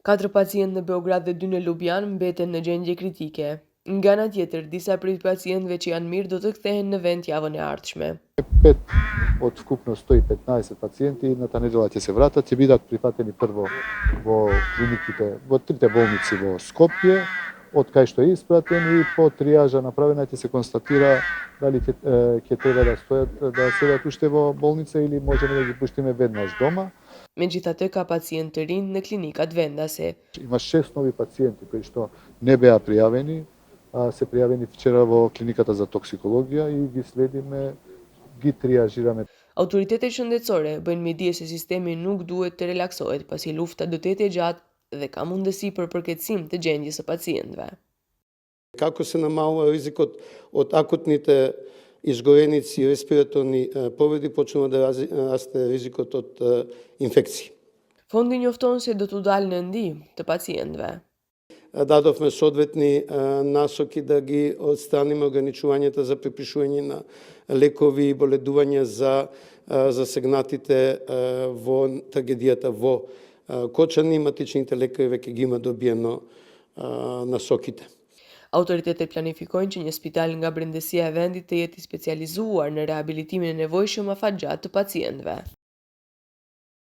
4 pacientë në Beograd dhe 2 në Lubjan mbeten në gjendje kritike. Nga ana tjetër, disa prej pacientëve që janë mirë do të kthehen në vend javën e ardhshme. 5 од скупно 115 пациенти едната недела ќе се вратат, ќе бидат прифатени прво во клиниките, во трите болници во Скопје, од кај што е испратен и по триажа направена ќе се констатира дали ќе треба да стојат да седат уште во болница или можеме да ги пуштиме веднаш дома. Megjithatë, ka pacientë të rinj në klinikat vendase. Има 6 нови пациенти кои што не беа пријавени, се пријавени вчера во клиниката за токсикологија и ги следиме, ги триажираме. Autoritetet shëndetësore bëjnë mendje se sistemi nuk duhet të relaksohet pasi lufta do të jetë e gjatë dhe ka mundësi për përkeqësim të gjendjes së pacientëve. Како се намалува ризикот од акутните изгореници и респираторни повреди, почнува да расте ризикот од инфекции. Fondi njofton se do t'u dalë në ndihmë të pacientëve. Дадовме соодветни насоки да ги отстраниме ограничувањата за припишување на лекови и боледувања за засегнатите во трагедијата во Кочани. Матичните лекари веќе ги има добиено насоките. Autoritetet planifikojnë që një spital nga brendësia e vendit të jetë i specializuar në rehabilitimin e nevojshëm afatgjatë të pacientëve.